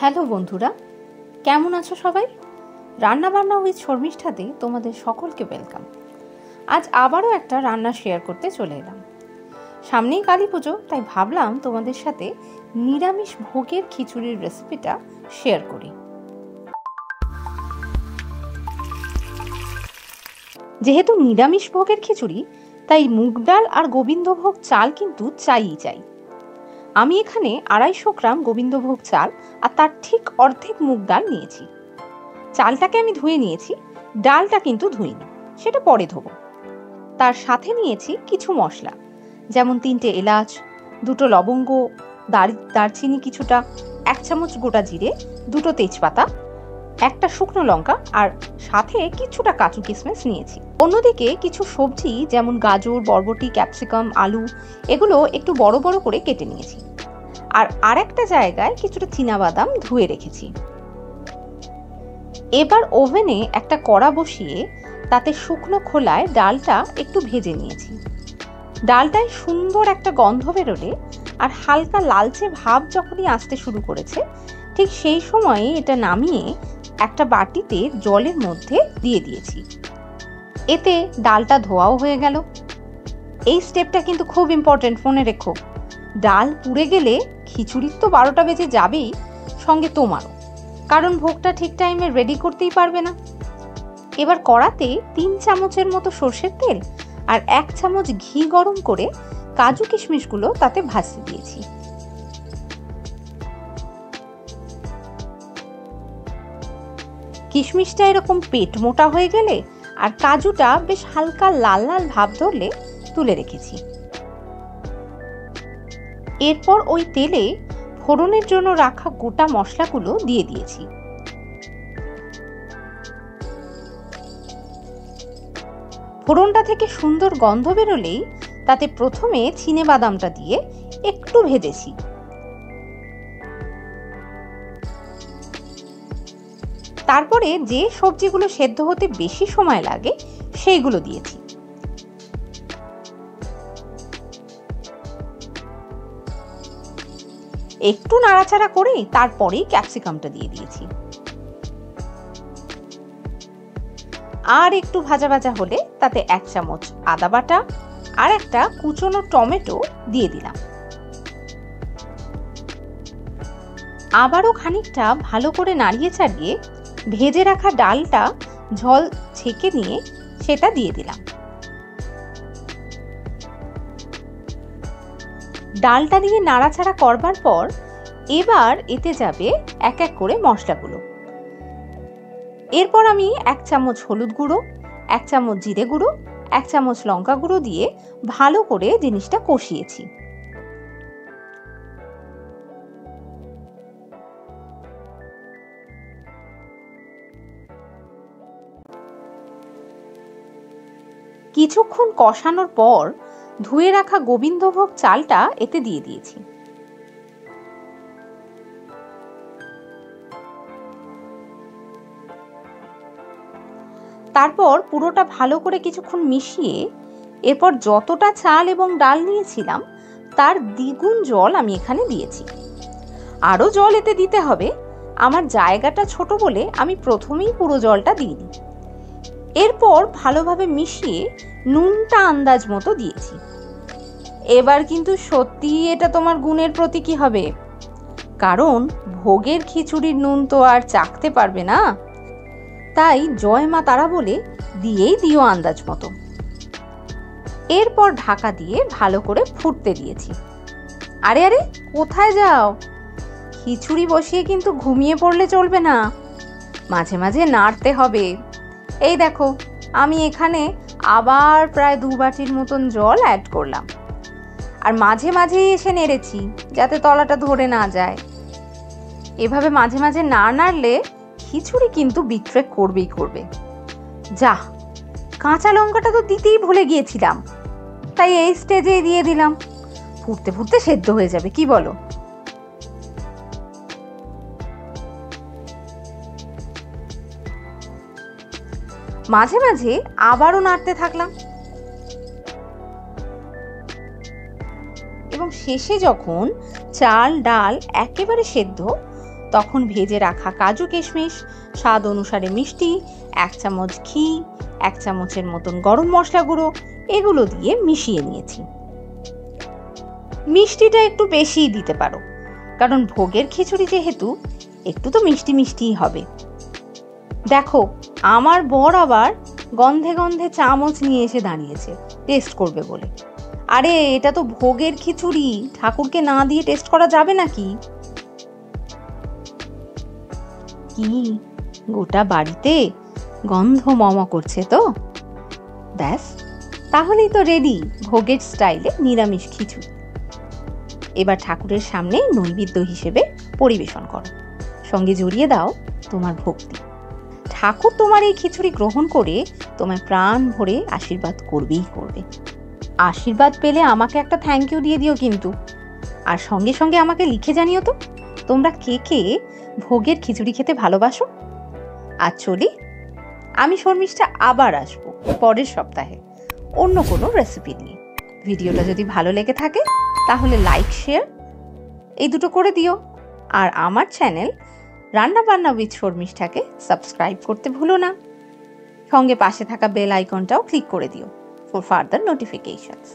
Hello বন্ধুরা, কেমন আছো সবাই? রান্নাবান্না উইথ শর্মিষ্ঠাতে তোমাদের সকলকে ওয়েলকাম। আজ আবারও একটা রান্না শেয়ার করতে চলে এলাম। সামনেই কালী পুজো, তাই ভাবলাম তোমাদের সাথে নিরামিষ ভোগের খিচুড়ির রেসিপিটা শেয়ার করি। যেহেতু নিরামিষ ভোগের খিচুড়ি, তাই মুগ ডাল আর গোবিন্দভোগ চাল কিন্তু চাই। আমি এখানে 250 গ্রাম গোবিন্দভোগ চাল আর তার ঠিক অর্ধেক মুগ ডাল নিয়েছি। চালটাকে আমি ধুয়ে নিয়েছি, ডালটা কিন্তু ধুইনি, সেটা পরে ধোবো। তার সাথে নিয়েছি কিছু মশলা, যেমন 3টে এলাচ, 2টো লবঙ্গ, দারচিনি কিছুটা, 1 চামচ গোটা জিরে, 2টো তেজপাতা, 1টা শুকনো লঙ্কা আর সাথে কিছুটা কাজু কিশমিশ নিয়েছি। অন্যদিকে কিছু সবজি যেমন গাজর, বরবটি, ক্যাপসিকাম, আলু এগুলো একটু বড় বড় করে কেটে নিয়েছি। আর আরেকটা জায়গায় কিছুটা চীনাবাদাম ধুয়ে রেখেছি। এবার ওভেনে একটা কড়া বসিয়ে তাতে শুকনো খোলায় ডালটা একটু ভেজে নিয়েছি। ডালটায় সুন্দর একটা গন্ধ বেরোলে আর হালকা লালচে ভাব যখনই আসতে শুরু করেছে, ঠিক সেই সময়ে এটা নামিয়ে একটা বাটিতে জলের মধ্যে দিয়ে দিয়েছি। এতে ডালটা ধোয়াও হয়ে গেল। এই স্টেপটা কিন্তু খুব ইম্পর্টেন্ট, মনে রেখো। ডাল পুড়ে গেলে খিচুড়ির তো 12টা বেজে যাবেই, সঙ্গে তোমারও, কারণ ভোগটা ঠিক টাইমে রেডি করতেই পারবে না। এবার কড়াতে 3 চামচের মতো সর্ষের তেল আর 1 চামচ ঘি গরম করে কাজু কিশমিশগুলো তাতে ভাজতে দিয়েছি। কিশমিশটা এরকম পেট মোটা হয়ে গেলে আর কাজুটা বেশ হালকা লাল লাল ভাব ধরলে তুলে রেখেছি। এরপর ওই তেলে ফোড়নের জন্য রাখা গোটা মশলাগুলো দিয়ে দিয়েছি। ফোড়নটা থেকে সুন্দর গন্ধ বেরোলেই তাতে প্রথমে চিনেবাদামটা দিয়ে একটু ভেজেছি। তারপরে যে সবজিগুলো সেদ্ধ হতে বেশি সময় লাগে সেইগুলো দিয়েছি। একটু নাড়াচাড়া করে তারপরেই ক্যাপসিকামটা দিয়ে দিয়েছি। আর একটু ভাজা ভাজা হলে তাতে 1 চামচ আদা বাটা আর একটা কুচনো টমেটো দিয়ে দিলাম। আবারও খানিকটা ভালো করে নাড়িয়ে চাড়িয়ে ভেজে রাখা ডালটা ঝোল ছেঁকে নিয়ে সেটা দিয়ে দিলাম। ডালটা দিয়ে নাড়াচাড়া করবার পর এবার এতে যাবে এক এক করে মশলাগুলো। এরপর আমি 1 চামচ হলুদ গুঁড়ো, 1 চামচ জিরে গুঁড়ো, 1 চামচ লঙ্কা গুঁড়ো দিয়ে ভালো করে জিনিসটা কষিয়েছি। কিছুক্ষণ কষানোর পর ধুয়ে রাখা গোবিন্দভোগ চালটা এতে দিয়ে দিয়েছি। তারপর পুরোটা ভালো করে কিছুক্ষণ মিশিয়ে এরপর যতটা চাল এবং ডাল নিয়েছিলাম তার দ্বিগুণ জল আমি এখানে দিয়েছি। আরো জল এতে দিতে হবে, আমার জায়গাটা ছোট বলে আমি প্রথমেই পুরো জলটা দিইনি। এরপর ভালোভাবে মিশিয়ে নুনটা আন্দাজ মতো দিয়েছি। এবার কিন্তু সত্যি এটা তোমার গুণের প্রতীকী হবে, কারণ ভোগের খিচুড়ির নুন তো আর চাখতে পারবে না, তাই জয় মা তারা বলে দিয়েই দিও আন্দাজ মতো। এরপর ঢাকা দিয়ে ভালো করে ফুটতে দিয়েছি। আরে আরে কোথায় যাও? খিচুড়ি বসিয়ে কিন্তু ঘুমিয়ে পড়লে চলবে না, মাঝে মাঝে নাড়তে হবে। এই দেখো, আমি এখানে আবার প্রায় 2 বাটির মতন জল অ্যাড করলাম, আর মাঝে মাঝেই এসে নেড়েছি যাতে তলাটা ধরে না যায়। এভাবে মাঝে মাঝে না নাড়লে খিচুড়ি কিন্তু বিট্রে করবেই করবে। যা, কাঁচা লঙ্কাটা তো দিতেই ভুলে গিয়েছিলাম, তাই এই স্টেজে দিয়ে দিলাম। ফুটতে ফুটতে সেদ্ধ হয়ে যাবে, কি বলো? মাঝে মাঝে আবারও নাড়তে থাকলাম এবং শেষে যখন চাল ডাল একেবারে সেদ্ধ তখন ভেজে রাখা কাজু কিশমিশ, স্বাদ অনুসারে মিষ্টি, 1 চামচ ঘি, 1 চামচের মতন গরম মশলা গুঁড়ো এগুলো দিয়ে মিশিয়ে নিয়েছি। মিষ্টিটা একটু বেশিই দিতে পারো, কারণ ভোগের খিচুড়ি যেহেতু একটু তো মিষ্টি মিষ্টিই হবে। দেখো আমার বর আবার গন্ধে গন্ধে চামচ নিয়ে এসে দাঁড়িয়েছে টেস্ট করবে বলে। আরে এটা তো ভোগের খিচুড়ি, ঠাকুরকে না দিয়ে টেস্ট করা যাবে নাকি? কি গোটা বাড়িতে গন্ধ মম করছে তো? ব্যাস, তাহলেই তো রেডি ভোগের স্টাইলে নিরামিষ খিচুড়ি। এবার ঠাকুরের সামনে নৈবেদ্য হিসেবে পরিবেশন করো, সঙ্গে জড়িয়ে দাও তোমার ভক্তি। ঠাকুর তোমার এই খিচুড়ি গ্রহণ করে তোমায় প্রাণ ভরে আশীর্বাদ করবেই করবে। আশীর্বাদ পেলে আমাকে একটা থ্যাংক ইউ দিয়ে দিও কিন্তু, আর সঙ্গে সঙ্গে আমাকে লিখে জানিও তো তোমরা কে কে ভোগের খিচুড়ি খেতে ভালোবাসো। আর চলি, আমি শর্মিষ্ঠা আবার আসবো পরের সপ্তাহে অন্য কোনো রেসিপি নিয়ে। ভিডিওটা যদি ভালো লেগে থাকে তাহলে লাইক শেয়ার এই দুটো করে দিও, আর আমার চ্যানেল রান্না বান্না উইথ শর্মিষ্ঠাকে সাবস্ক্রাইব করতে ভুলো না। সঙ্গে পাশে থাকা বেল আইকনটাও ক্লিক করে দিও ফর ফার্দার নোটিফিকেশনস।